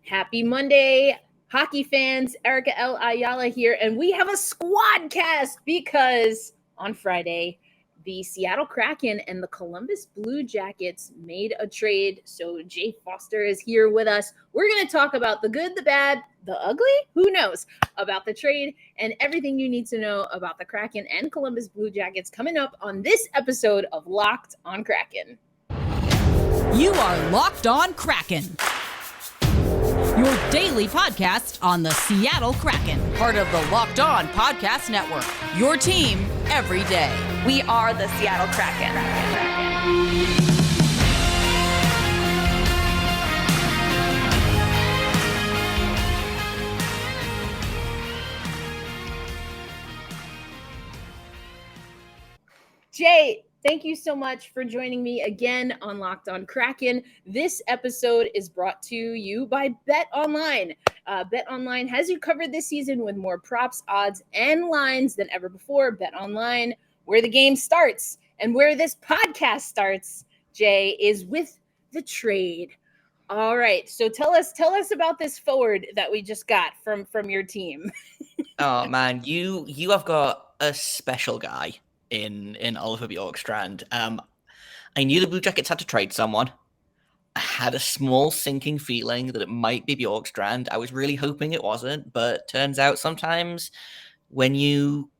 Happy Monday, hockey fans. Erica L. Ayala here, and we have a squad cast because on Friday, the Seattle Kraken and the Columbus Blue Jackets made a trade. So Jay Forster is here with us. We're going to talk about the good, the bad, the ugly, who knows, about the trade and everything you need to know about the Kraken and Columbus Blue Jackets coming up on this episode of Locked on Kraken. You are Locked on Kraken, your daily podcast on the Seattle Kraken, part of the Locked On Podcast Network, your team every day. We are the Seattle Kraken. Jay, thank you so much for joining me again on Locked on Kraken. This episode is brought to you by BetOnline. BetOnline has you covered this season with more props, odds, and lines than ever before. BetOnline, where the game starts and where this podcast starts, Jay, is with the trade. All right, so tell us about this forward that we just got from your team. Oh man, you have got a special guy in Oliver Bjorkstrand. I knew the Blue Jackets had to trade someone. I had a small sinking feeling that it might be Bjorkstrand. I was really hoping it wasn't, but turns out sometimes when you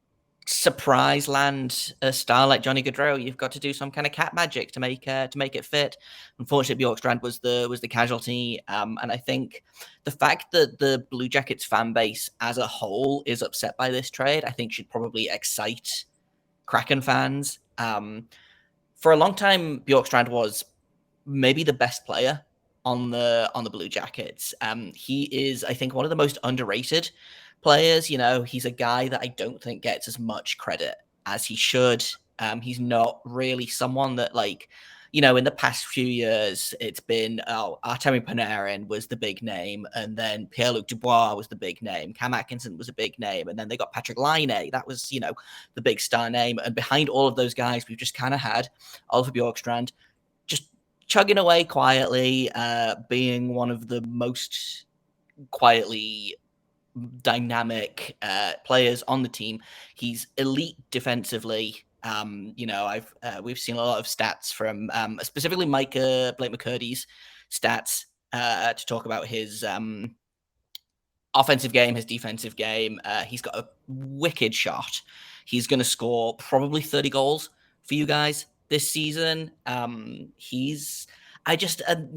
surprise land a star like Johnny Gaudreau, you've got to do some kind of cat magic to make it fit. Unfortunately, Bjorkstrand was the casualty, and I think the fact that the Blue Jackets fan base as a whole is upset by this trade, I think should probably excite Kraken fans. For a long time, Bjorkstrand was maybe the best player on the Blue Jackets. He is, I think, one of the most underrated players. You know, he's a guy that I don't think gets as much credit as he should. He's not really someone that, like, you know, in the past few years, it's been, Artemi Panarin was the big name, and then Pierre-Luc Dubois was the big name, Cam Atkinson was a big name, and then they got Patrick Laine. That was, you know, the big star name. And behind all of those guys, we've just kind of had Oliver Bjorkstrand just chugging away quietly, being one of the most quietly dynamic players on the team. He's elite defensively. You know, we've seen a lot of stats from specifically Blake McCurdy's stats to talk about his offensive game, his defensive game. He's got a wicked shot. He's going to score probably 30 goals for you guys this season. You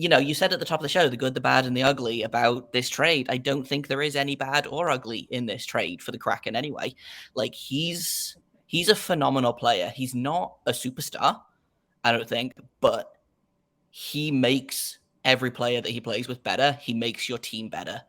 know, you said at the top of the show, the good, the bad, and the ugly about this trade. I don't think there is any bad or ugly in this trade for the Kraken anyway. Like, he's a phenomenal player. He's not a superstar, I don't think, but he makes every player that he plays with better. He makes your team better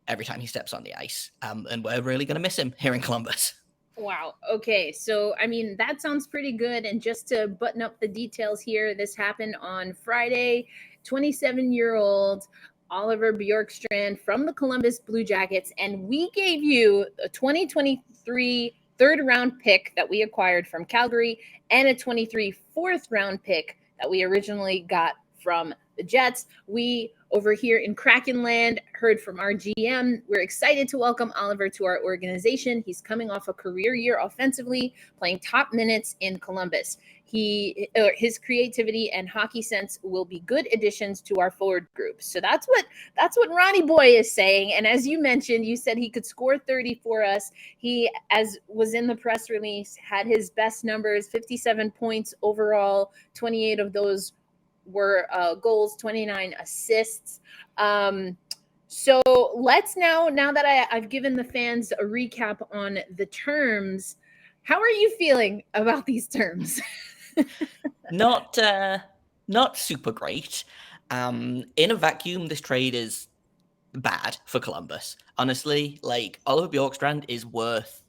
every time he steps on the ice. And we're really going to miss him here in Columbus. Wow. Okay. So, I mean, that sounds pretty good. And just to button up the details here, this happened on Friday. 27-year-old Oliver Bjorkstrand from the Columbus Blue Jackets. And we gave you a 2023 third-round pick that we acquired from Calgary and a 23 fourth-round pick that we originally got from the Jets. We, over here in Krakenland, heard from our GM. We're excited to welcome Oliver to our organization. He's coming off a career year offensively, playing top minutes in Columbus. His creativity and hockey sense will be good additions to our forward group. So that's what Ronnie Boy is saying. And as you mentioned, you said he could score 30 for us. He, as was in the press release, had his best numbers, 57 points overall, 28 of those were goals, 29 assists. So let's now that I've given the fans a recap on the terms, how are you feeling about these terms? Not super great. In a vacuum, this trade is bad for Columbus. Honestly, like, Oliver Bjorkstrand is worth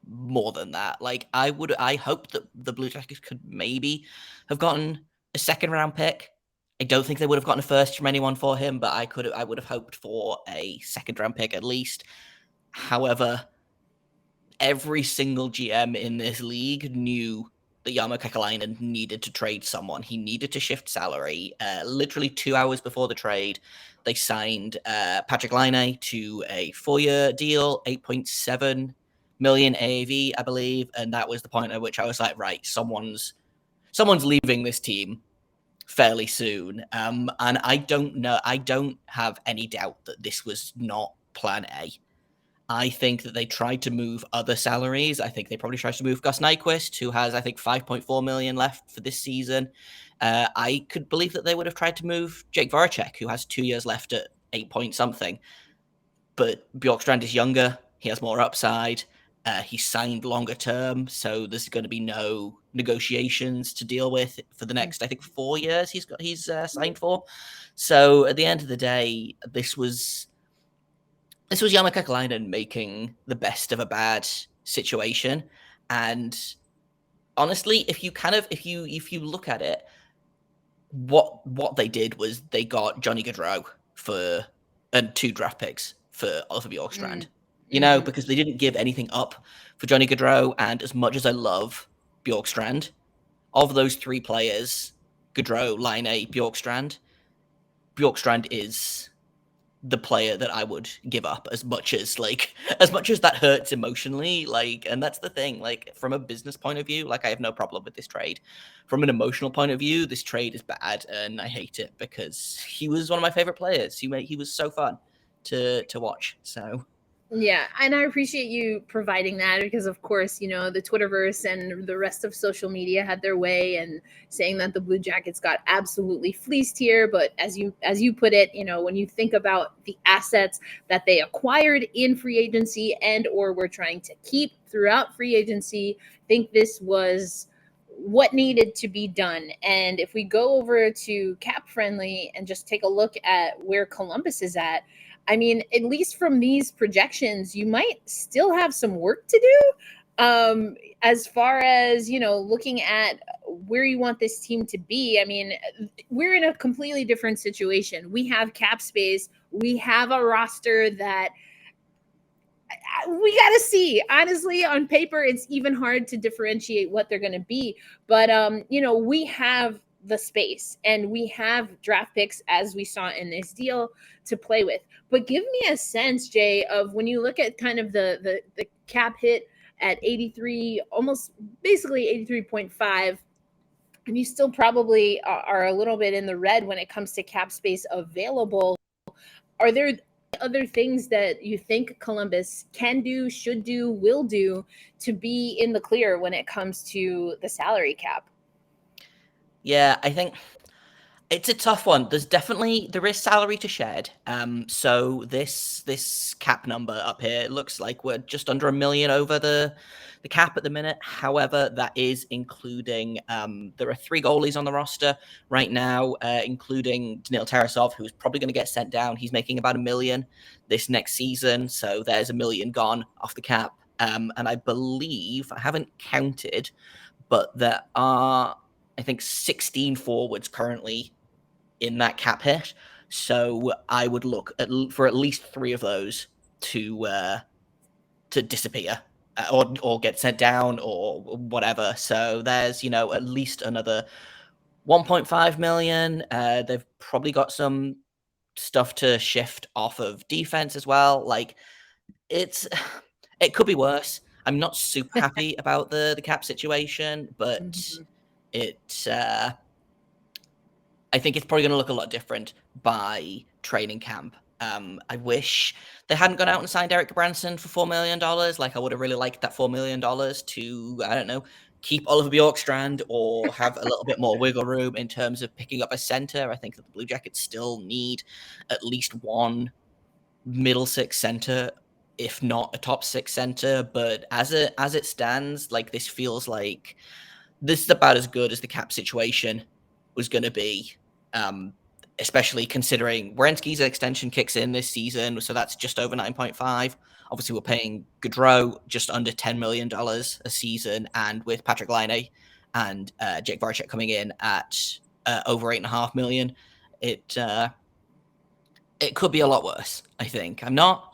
more than that. Like, I hope that the Blue Jackets could maybe have gotten a second round pick. I don't think they would have gotten a first from anyone for him, but I would have hoped for a second round pick at least. However, every single GM in this league knew that Jarmo Kekalainen needed to trade someone. He needed to shift salary. Literally 2 hours before the trade, They signed Patrick Laine to a 4-year deal, 8.7 million AAV, I believe, and that was the point at which I was like, right, someone's leaving this team fairly soon. And I don't have any doubt that this was not plan A. I think that they tried to move other salaries. I think they probably tried to move Gus Nyquist, who has, I think, 5.4 million left for this season. I could believe that they would have tried to move Jake Voracek, who has 2 years left at 8 point something. But Bjorkstrand is younger. He has more upside. He's signed longer term, so there's going to be no negotiations to deal with for the next, I think, 4 years he's signed for. So at the end of the day, this was Jarmo Kekalainen making the best of a bad situation. And honestly, if you look at it, what they did was they got Johnny Gaudreau and 2 draft picks for Oliver Bjorkstrand. Because they didn't give anything up for Johnny Gaudreau. And as much as I love Bjorkstrand, of those 3 players, Gaudreau, Laine, Bjorkstrand is the player that I would give up as much as that hurts emotionally. And that's the thing, from a business point of view, I have no problem with this trade. From an emotional point of view, this trade is bad and I hate it because he was one of my favorite players. He was so fun to watch. So yeah, and I appreciate you providing that because, of course, the Twitterverse and the rest of social media had their way and saying that the Blue Jackets got absolutely fleeced here. But as you put it, when you think about the assets that they acquired in free agency and or were trying to keep throughout free agency, I think this was what needed to be done. And if we go over to CapFriendly and just take a look at where Columbus is at, I mean, at least from these projections, you might still have some work to do as far as, looking at where you want this team to be. I mean, we're in a completely different situation. We have cap space. We have a roster that we got to see. Honestly, on paper, it's even hard to differentiate what they're going to be. But, we have the space and we have draft picks, as we saw in this deal, to play with. But give me a sense, Jay, of when you look at kind of the cap hit at 83, almost basically 83.5, and you still probably are a little bit in the red when it comes to cap space available. Are there other things that you think Columbus can do, should do, will do to be in the clear when it comes to the salary cap? Yeah, I think it's a tough one. There is salary to shed. So this cap number up here, it looks like we're just under $1 million over the cap at the minute. However, that is including there are 3 goalies on the roster right now, including Daniil Tarasov, who's probably going to get sent down. He's making about $1 million this next season, so there's $1 million gone off the cap. And I believe, I haven't counted, but there are, I think, 16 forwards currently in that cap hit. So I would look for at least 3 of those to disappear or get sent down or whatever. So there's, at least another 1.5 million. They've probably got some stuff to shift off of defense as well. It could be worse. I'm not super happy about the cap situation, but I think it's probably going to look a lot different by training camp. I wish they hadn't gone out and signed Eric Branson for $4 million. I would have really liked that $4 million to, I don't know, keep Oliver Bjorkstrand or have a little bit more wiggle room in terms of picking up a center. I think that the Blue Jackets still need at least one middle 6 center, if not a top 6 center. But as it stands, this feels like this is about as good as the cap situation was going to be, especially considering Werenski's extension kicks in this season, so that's just over 9.5. Obviously, we're paying Gaudreau just under $10 million a season, and with Patrick Laine and Jake Voracek coming in at over $8.5 million, it could be a lot worse. I think I'm not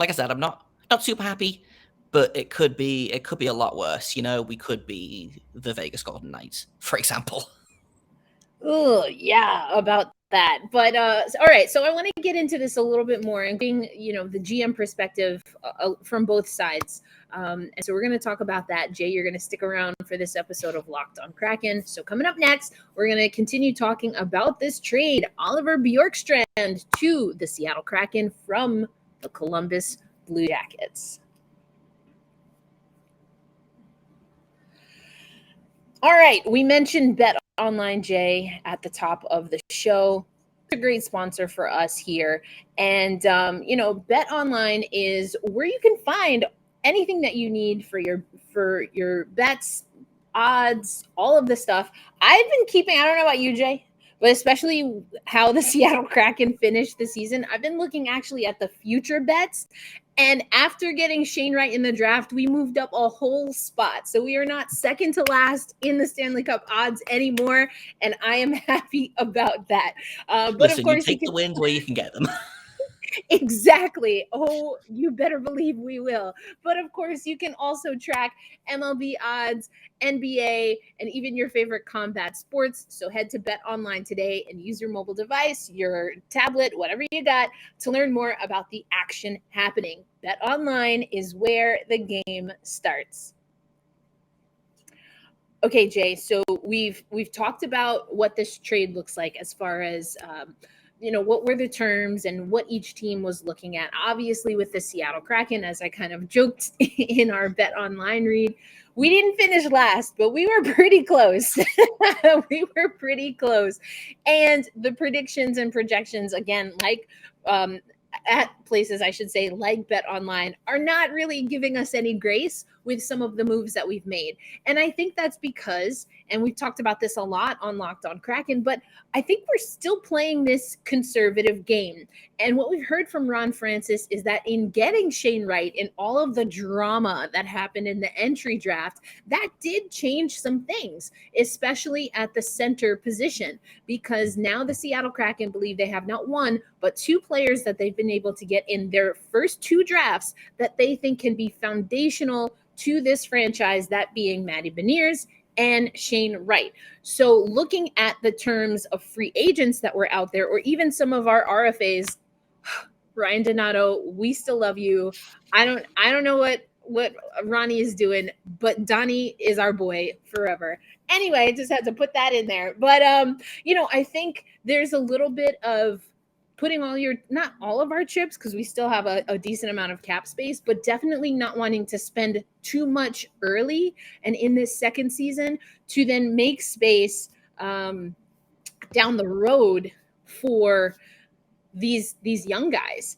super happy, but it could be a lot worse. We could be the Vegas Golden Knights, for example. Oh, yeah, about that. But all right, so I want to get into this a little bit more and getting the GM perspective from both sides. And so we're going to talk about that. Jay, you're going to stick around for this episode of Locked on Kraken. So coming up next, we're going to continue talking about this trade, Oliver Bjorkstrand to the Seattle Kraken from the Columbus Blue Jackets. All right, we mentioned BetOnline, Jay, at the top of the show. It's a great sponsor for us here. And, BetOnline is where you can find anything that you need for your bets, odds, all of the stuff. I've been keeping, I don't know about you, Jay, but especially how the Seattle Kraken finished the season. I've been looking actually at the future bets. And after getting Shane Wright in the draft, we moved up a whole spot. So we are not second to last in the Stanley Cup odds anymore. And I am happy about that. But Listen, of course, you take the wins where you can get them. Exactly. Oh, you better believe we will. But of course, you can also track MLB odds, NBA, and even your favorite combat sports. So head to BetOnline today and use your mobile device, your tablet, whatever you got, to learn more about the action happening. BetOnline is where the game starts. Okay, Jay. So we've talked about what this trade looks like as far as what were the terms and what each team was looking at. Obviously, with the Seattle Kraken, as I kind of joked in our BetOnline read, we didn't finish last, but we were pretty close. We were pretty close. And the predictions and projections, again, like at places, I should say, like BetOnline, are not really giving us any grace with some of the moves that we've made. And I think that's because, and we've talked about this a lot on Locked on Kraken, but I think we're still playing this conservative game. And what we've heard from Ron Francis is that in getting Shane Wright and all of the drama that happened in the entry draft, that did change some things, especially at the center position, because now the Seattle Kraken believe they have not one, but two players that they've been able to get in their first two drafts that they think can be foundational to this franchise, that being Matty Beniers and Shane Wright. So looking at the terms of free agents that were out there, or even some of our RFAs, Ryan Donato, we still love you. I don't know what Ronnie is doing, but Donnie is our boy forever. Anyway, I just had to put that in there. But I think there's a little bit of putting not all of our chips, because we still have a decent amount of cap space, but definitely not wanting to spend too much early and in this second season to then make space down the road for these young guys.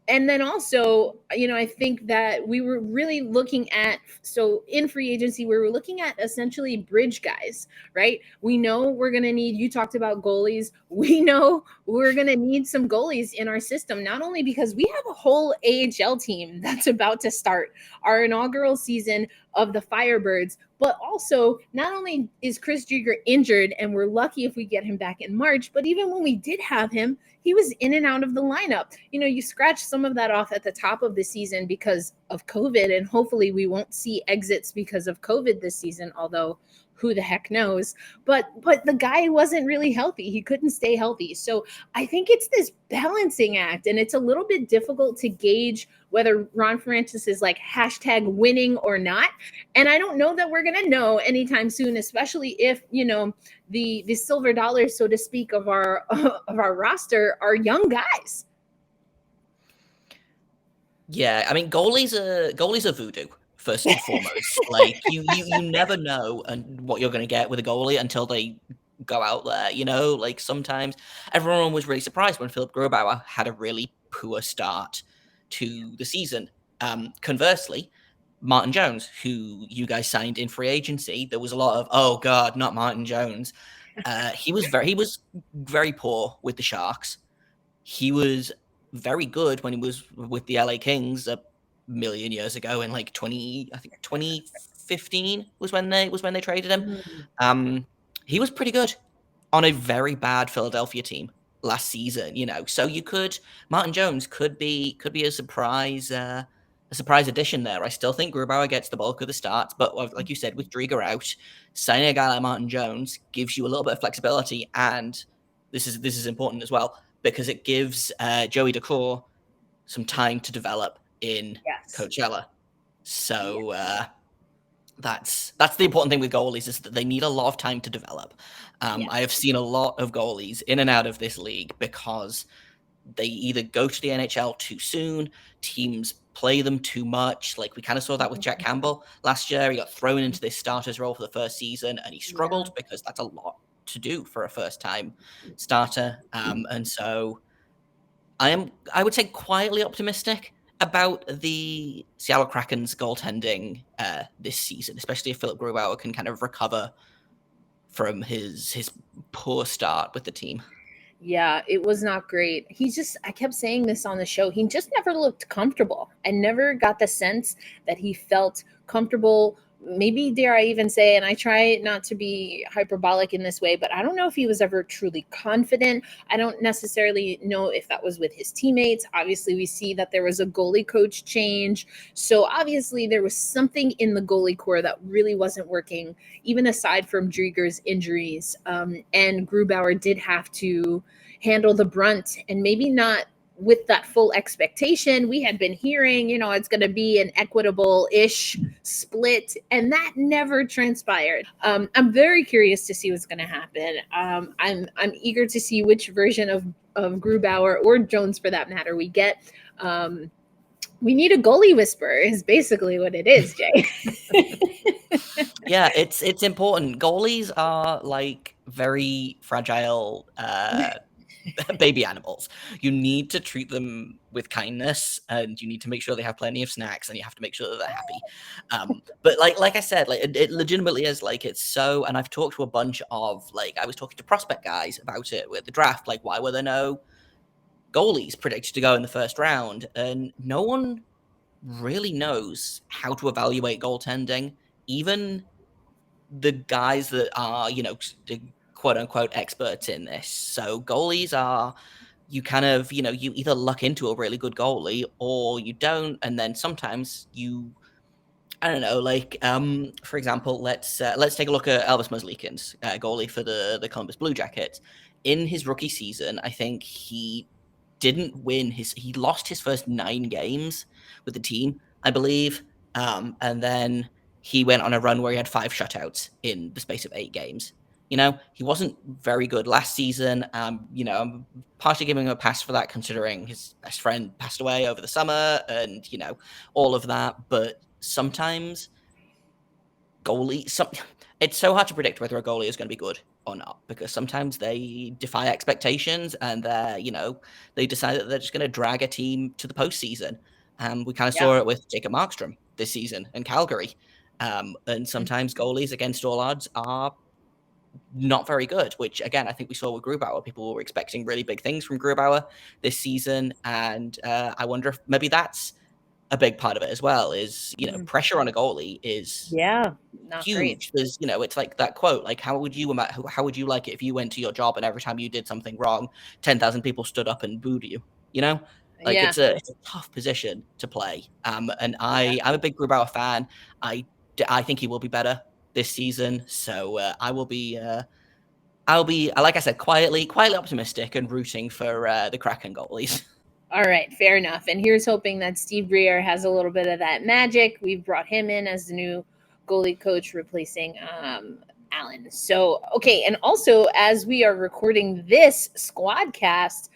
And then also, I think that we were really looking at, so in free agency, we were looking at essentially bridge guys, right? We know we're going to need, you talked about goalies. We know we're going to need some goalies in our system, not only because we have a whole AHL team that's about to start our inaugural season of the Firebirds, but also not only is Chris Driedger injured, and we're lucky if we get him back in March, but even when we did have him, he was in and out of the lineup. You scratch some of that off at the top of the season because of COVID, and hopefully we won't see exits because of COVID this season, although who the heck knows. But the guy wasn't really healthy. He couldn't stay healthy. So I think it's this balancing act, and it's a little bit difficult to gauge whether Ron Francis is like #winning or not. And I don't know that we're going to know anytime soon, especially if, the silver dollars, so to speak, of our roster are young guys. Yeah, I mean, goalies are voodoo, first and foremost. Like you never know what you're going to get with a goalie until they go out there. Like sometimes everyone was really surprised when Philip Grubauer had a really poor start to the season. Conversely, Martin Jones, who you guys signed in free agency, there was a lot of, oh God, not Martin Jones. He was very poor with the Sharks. He was very good when he was with the LA Kings a million years ago in like 2015 was when they traded him. He was pretty good on a very bad Philadelphia team last season, So Martin Jones could be a surprise addition there. I still think Grubauer gets the bulk of the starts, but like you said, with Driedger out, signing a guy like Martin Jones gives you a little bit of flexibility and this is important as well because it gives Joey Decor some time to develop in Coachella. So that's the important thing with goalies is that they need a lot of time to develop. I have seen a lot of goalies in and out of this league because they either go to the NHL too soon, teams play them too much. Like we kind of saw that with Jack Campbell last year. He got thrown into this starter's role for the first season and he struggled because that's a lot to do for a first-time starter. And so I would say, quietly optimistic about the Seattle Kraken's goaltending this season, especially if Philip Grubauer can kind of recover from his poor start with the team. Yeah, it was not great. I kept saying this on the show. He just never looked comfortable. I never got the sense that he felt comfortable. Maybe dare I even say, and I try not to be hyperbolic in this way, but I don't know if he was ever truly confident. I don't necessarily know if that was with his teammates. Obviously, we see that there was a goalie coach change. So obviously there was something in the goalie core that really wasn't working, even aside from Drieger's injuries. And Grubauer did have to handle the brunt and maybe not with that full expectation. We had been hearing, it's going to be an equitable-ish split, and that never transpired. I'm very curious to see what's going to happen. I'm eager to see which version of Grubauer or Jones, for that matter, we get. We need a goalie whisperer is basically what it is, Jay. Yeah, it's important. Goalies are like very fragile baby animals. You need to treat them with kindness and you need to make sure they have plenty of snacks and you have to make sure that they're happy. But like I said, like it legitimately is like, it's so, and I've talked to a bunch of, like, I was talking to prospect guys about it with the draft, like why were there no goalies predicted to go in the first round? And no one really knows how to evaluate goaltending. Even the guys that are, the quote unquote experts in this. So goalies are, you kind of, you either luck into a really good goalie or you don't. And then sometimes I don't know, like, for example, let's take a look at Elvis Merzlikins, goalie for the Columbus Blue Jackets. In his rookie season, I think he lost his first 9 games with the team, I believe. And then he went on a run where he had 5 shutouts in the space of 8 games. He wasn't very good last season. I'm partially giving him a pass for that, considering his best friend passed away over the summer and, all of that. But sometimes it's so hard to predict whether a goalie is going to be good or not, because sometimes they defy expectations and they decide that they're just going to drag a team to the postseason. We kind of saw it with Jacob Markstrom this season in Calgary. And sometimes goalies against all odds are not very good, which again, I think we saw with Grubauer. People were expecting really big things from Grubauer this season. And I wonder if maybe that's a big part of it as well, is, pressure on a goalie is not huge. Great. There's, it's like that quote, like, how would you like it if you went to your job and every time you did something wrong, 10,000 people stood up and booed you, Like it's a tough position to play. And I'm a big Grubauer fan. I think he will be better this season. So I'll be, like I said, quietly optimistic and rooting for the Kraken goalies. All right, fair enough. And here's hoping that Steve Briere has a little bit of that magic. We've brought him in as the new goalie coach, replacing Allen. So, okay, and also as we are recording this Squadcast,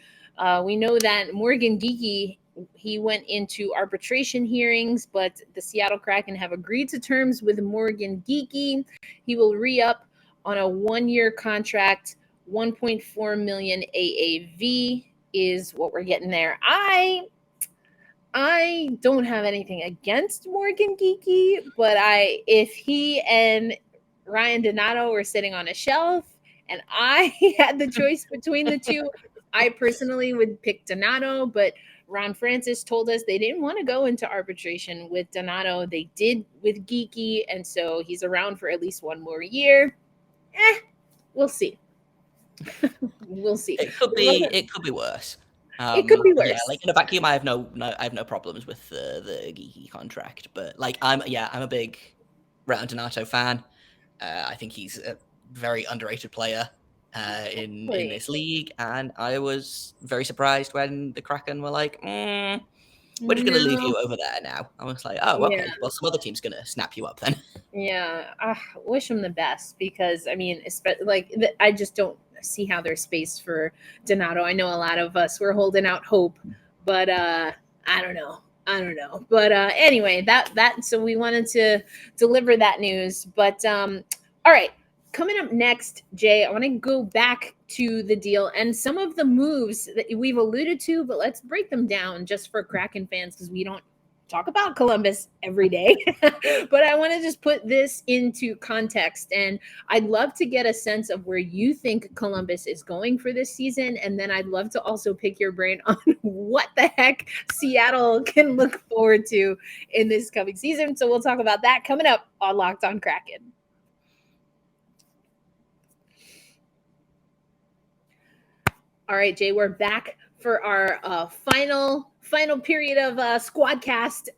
we know that Morgan Geekie, he went into arbitration hearings, but the Seattle Kraken have agreed to terms with Morgan Geekie. He will re-up on a 1-year contract, 1.4 million AAV is what we're getting there. I don't have anything against Morgan Geekie, but if he and Ryan Donato were sitting on a shelf and I had the choice between the two, I personally would pick Donato, but Ron Francis told us they didn't want to go into arbitration with Donato. They did with Geekie, and so he's around for at least 1 more year. We'll see. We'll see. It could be worse. It could be worse. Yeah, like in a vacuum, I have no problems with the Geekie contract, but like I'm a big Ron Donato fan. I think he's a very underrated player in this league, and I was very surprised when the Kraken were like, we're just going to leave you over there now. I was like, oh, okay. Well, some other team's going to snap you up then. Yeah, wish them the best because, I mean, I just don't see how there's space for Donato. I know a lot of us were holding out hope, but I don't know. But anyway, so we wanted to deliver that news. But all right, coming up next, Jay, I want to go back to the deal and some of the moves that we've alluded to, but let's break them down just for Kraken fans because we don't talk about Columbus every day. But I want to just put this into context, and I'd love to get a sense of where you think Columbus is going for this season, and then I'd love to also pick your brain on what the heck Seattle can look forward to in this coming season. So we'll talk about that coming up on Locked On Kraken. All right, Jay, we're back for our final period of Squadcast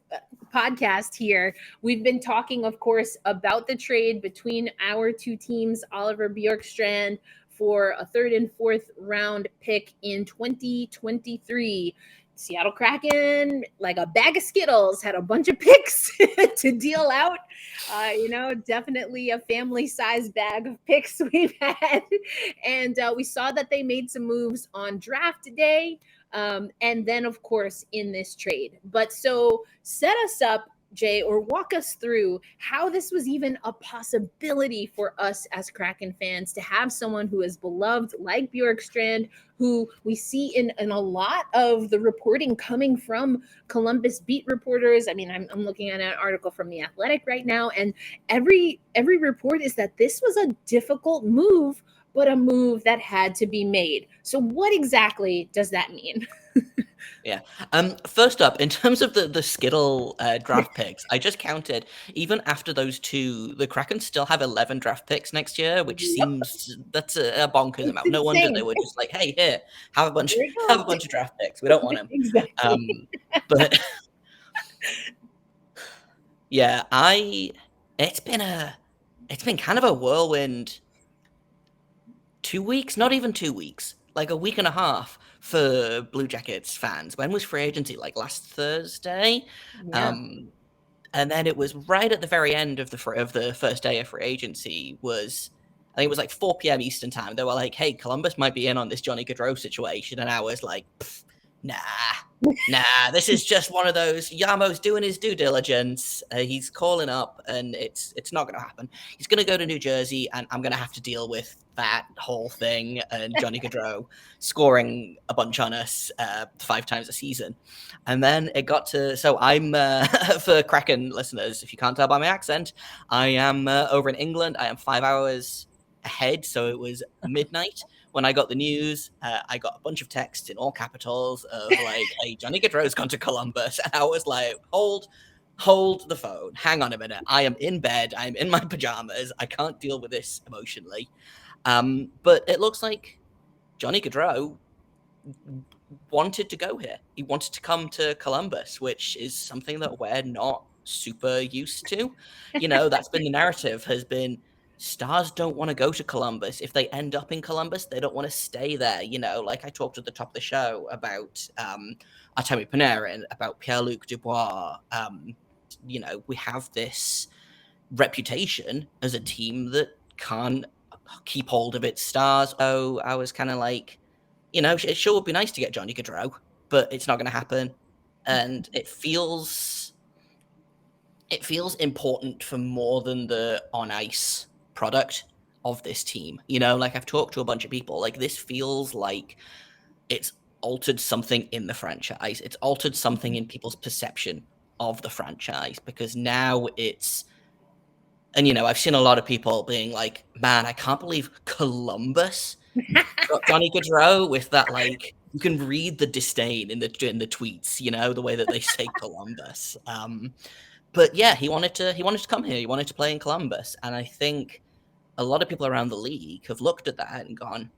podcast here. We've been talking, of course, about the trade between our two teams, Oliver Bjorkstrand for a 3rd and 4th round pick in 2023. Seattle Kraken, like a bag of Skittles, had a bunch of picks to deal out. Definitely a family-sized bag of picks we've had. And we saw that they made some moves on draft day. And then, of course, in this trade. But so set us up, Jay, or walk us through how this was even a possibility for us as Kraken fans to have someone who is beloved like Bjorkstrand, who we see in a lot of the reporting coming from Columbus beat reporters. I mean, I'm looking at an article from The Athletic right now, and every report is that this was a difficult move, but a move that had to be made. So what exactly does that mean? Yeah. First up, in terms of the Skittle draft picks, I just counted, even after those two, the Kraken still have 11 draft picks next year, which seems that's a bonkers amount. No wonder they were just like, hey, here, have a bunch of draft picks. We don't want them. Exactly. But yeah, it's been kind of a whirlwind 2 weeks, not even 2 weeks, like a week and a half for Blue Jackets fans. When was free agency? Like last Thursday? Yeah. And then it was right at the very end of the first day of free agency I think it was like 4 p.m. Eastern time. They were like, hey, Columbus might be in on this Johnny Gaudreau situation. And I was like, nah, this is just one of those. Yamo's doing his due diligence. He's calling up, and it's not going to happen. He's going to go to New Jersey, and I'm going to have to deal with that whole thing and Johnny Gaudreau scoring a bunch on us 5 times a season. And then it got to, so I'm, for Kraken listeners, if you can't tell by my accent, I am over in England. I am 5 hours ahead, so it was midnight when I got the news. I got a bunch of texts in all capitals of like, hey, Johnny Gaudreau's gone to Columbus. And I was like, hold the phone. Hang on a minute. I am in bed. I'm in my pajamas. I can't deal with this emotionally. But it looks like Johnny Gaudreau wanted to go here. He wanted to come to Columbus, which is something that we're not super used to. That's been the narrative, has been stars don't want to go to Columbus. If they end up in Columbus, they don't want to stay there. Like I talked at the top of the show about Artemi Panarin, about Pierre-Luc Dubois. We have this reputation as a team that can't keep hold of its stars. Oh, I was kind of like, it sure would be nice to get Johnny Gaudreau, but it's not going to happen. And it feels important for more than the on ice product of this team. Like I've talked to a bunch of people, like this feels like it's altered something in the franchise. It's altered something in people's perception of the franchise, because now and I've seen a lot of people being like, man, I can't believe Columbus got Johnny Gaudreau, with that, like, you can read the disdain in the tweets, the way that they say Columbus. But yeah, he wanted to come here. He wanted to play in Columbus. And I think a lot of people around the league have looked at that and gone,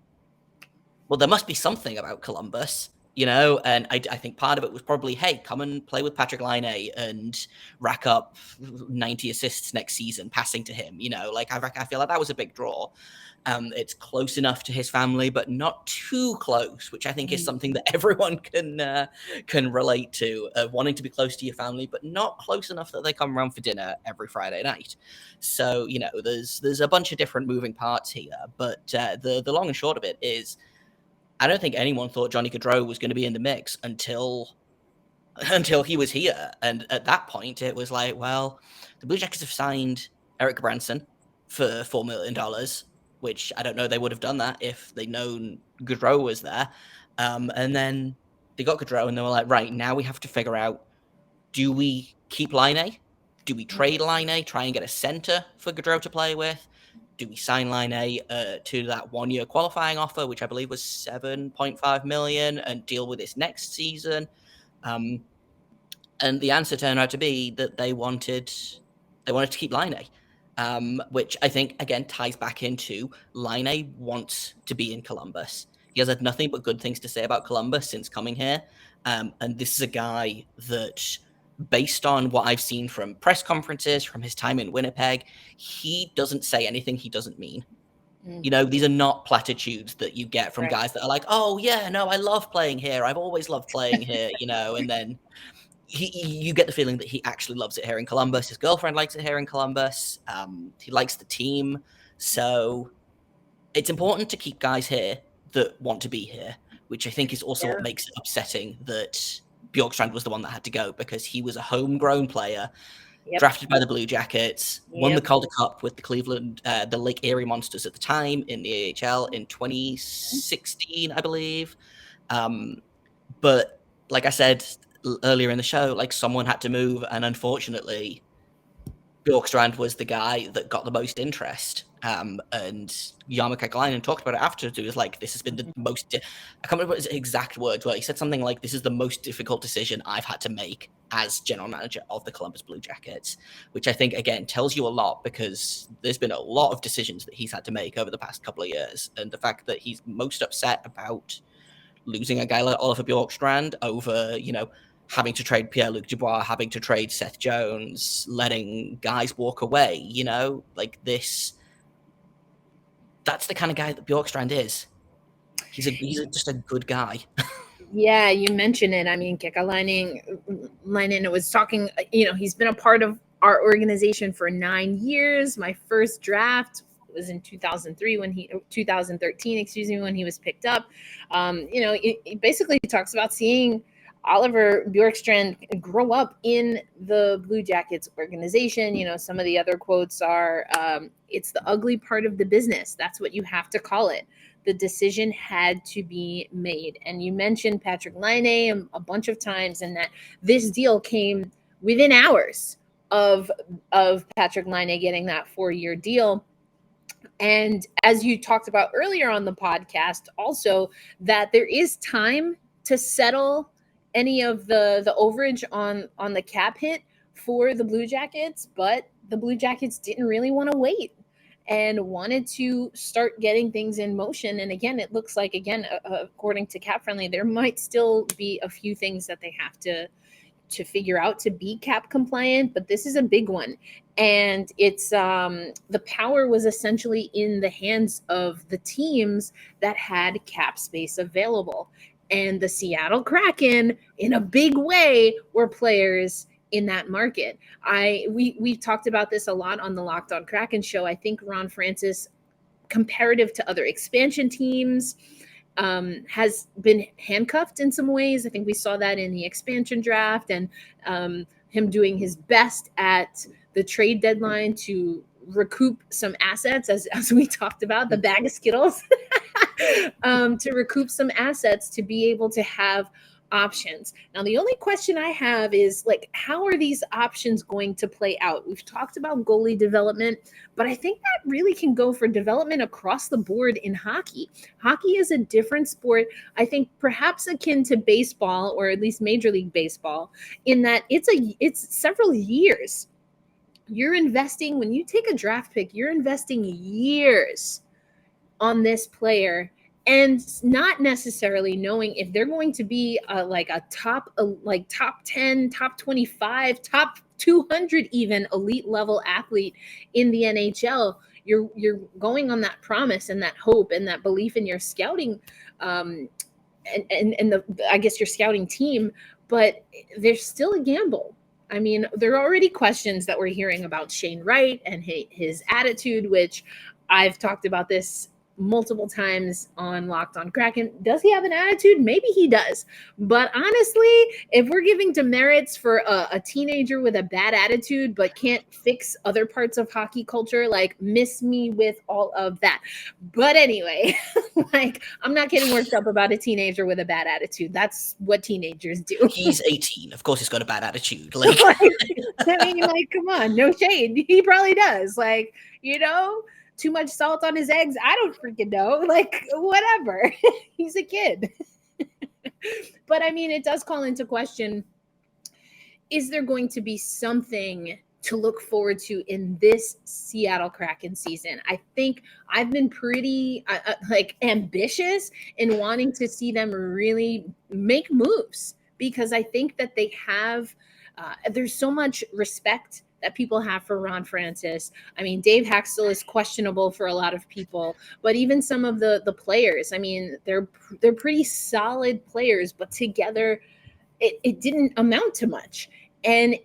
well, there must be something about Columbus And I think part of it was probably, hey, come and play with Patrick Laine and rack up 90 assists next season, passing to him. I feel like that was a big draw. It's close enough to his family, but not too close, which I think is something that everyone can relate to, wanting to be close to your family, but not close enough that they come around for dinner every Friday night. So, there's a bunch of different moving parts here, but the long and short of it is, I don't think anyone thought Johnny Gaudreau was going to be in the mix until he was here. And at that point, it was like, well, the Blue Jackets have signed Eric Branson for $4 million, which I don't know they would have done that if they'd known Gaudreau was there. And then they got Gaudreau, and they were like, right, now we have to figure out, do we keep Laine? Do we trade Laine, try and get a center for Gaudreau to play with? Do we sign Laine to that 1-year qualifying offer, which I believe was $7.5 million, and deal with this next season? And the answer turned out to be that they wanted to keep Laine, which I think again ties back into Laine wants to be in Columbus. He has had nothing but good things to say about Columbus since coming here, and this is a guy that, based on what I've seen from press conferences, from his time in Winnipeg, he doesn't say anything he doesn't mean. These are not platitudes that you get from guys that are like, oh yeah, no, I love playing here. I've always loved playing here, and then you get the feeling that he actually loves it here in Columbus. His girlfriend likes it here in Columbus. He likes the team. So it's important to keep guys here that want to be here, which I think is also what makes it upsetting that Bjorkstrand was the one that had to go, because he was a homegrown player, drafted by the Blue Jackets, won the Calder Cup with the Lake Erie Monsters at the time in the AHL in 2016, I believe. But like I said earlier in the show, like, someone had to move, and unfortunately Bjorkstrand was the guy that got the most interest. And Jarmo Kekalainen talked about it after. He was like, this has been the most, I can't remember his exact words, but he said something like, this is the most difficult decision I've had to make as general manager of the Columbus Blue Jackets, which I think, again, tells you a lot, because there's been a lot of decisions that he's had to make over the past couple of years. And the fact that he's most upset about losing a guy like Oliver Bjorkstrand over, having to trade Pierre-Luc Dubois, having to trade Seth Jones, letting guys walk away, like this. That's the kind of guy that Bjorkstrand is. He's just a good guy. Yeah, you mentioned it. I mean, Kekalainen was talking, he's been a part of our organization for 9 years. My first draft was in 2013, when he was picked up. It basically talks about seeing Oliver Bjorkstrand grow up in the Blue Jackets organization. Some of the other quotes are, it's the ugly part of the business. That's what you have to call it. The decision had to be made. And you mentioned Patrick Laine a bunch of times, and that this deal came within hours of Patrick Laine getting that 4-year deal. And as you talked about earlier on the podcast, also, that there is time to settle any of the overage on the cap hit for the Blue Jackets, but the Blue Jackets didn't really want to wait and wanted to start getting things in motion. And again, it looks like, according to CapFriendly, there might still be a few things that they have to figure out to be cap compliant, but this is a big one. And it's the power was essentially in the hands of the teams that had cap space available. And the Seattle Kraken, in a big way, were players in that market. We've talked about this a lot on the Locked On Kraken show. I think Ron Francis, comparative to other expansion teams, has been handcuffed in some ways. I think we saw that in the expansion draft, and him doing his best at the trade deadline to recoup some assets, as we talked about, the bag of Skittles, to recoup some assets to be able to have options. Now, the only question I have is, like, how are these options going to play out? We've talked about goalie development, but I think that really can go for development across the board in hockey. Hockey is a different sport, I think perhaps akin to baseball, or at least Major League Baseball, in that it's several years. You're investing, when you take a draft pick, you're investing years on this player. and not necessarily knowing if they're going to be like a top 10, top 25, top 200 even elite level athlete in the NHL. You're going on that promise and that hope and that belief in your scouting and the I guess your scouting team, but there's still a gamble. I mean, there are already questions that we're hearing about Shane Wright and his attitude, which I've talked about this multiple times on Locked On Kraken. Does he have an attitude? Maybe he does. But honestly, if we're giving demerits for a teenager with a bad attitude but can't fix other parts of hockey culture, like, miss me with all of that. But anyway, like, I'm not getting worked up about a teenager with a bad attitude. That's what teenagers do. He's 18. Of course he's got a bad attitude. Like, I mean, like, come on, no shade. He probably does. Like, too much salt on his eggs. I don't freaking know. Like, whatever. He's a kid. But I mean, it does call into question, is there going to be something to look forward to in this Seattle Kraken season? I think I've been pretty ambitious in wanting to see them really make moves, because I think that they have, there's so much respect that people have for Ron Francis. I mean, Dave Haxtell is questionable for a lot of people, but even some of the players, I mean, they're pretty solid players, but together it didn't amount to much. And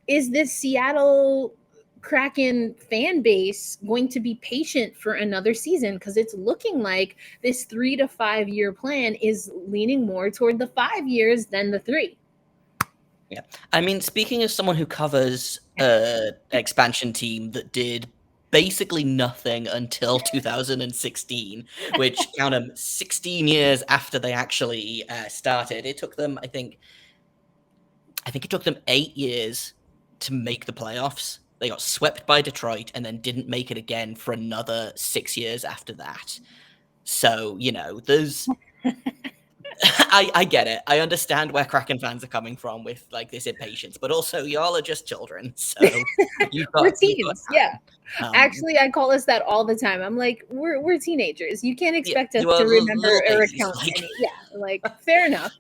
is this Seattle Kraken fan base going to be patient for another season? Because it's looking like this 3 to 5 year plan is leaning more toward the 5 years than the 3. yeah. I mean, speaking as someone who covers an expansion team that did basically nothing until 2016, which count them 16 years after they actually started. It took them, I think it took them 8 years to make the playoffs. They got swept by Detroit and then didn't make it again for another 6 years after that. So, there's... I get it. I understand where Kraken fans are coming from with like this impatience, but also y'all are just children. So we're teens. Yeah. Actually, I call us that all the time. I'm like, we're teenagers. You can't expect us to remember or account any. Yeah. Like, fair enough.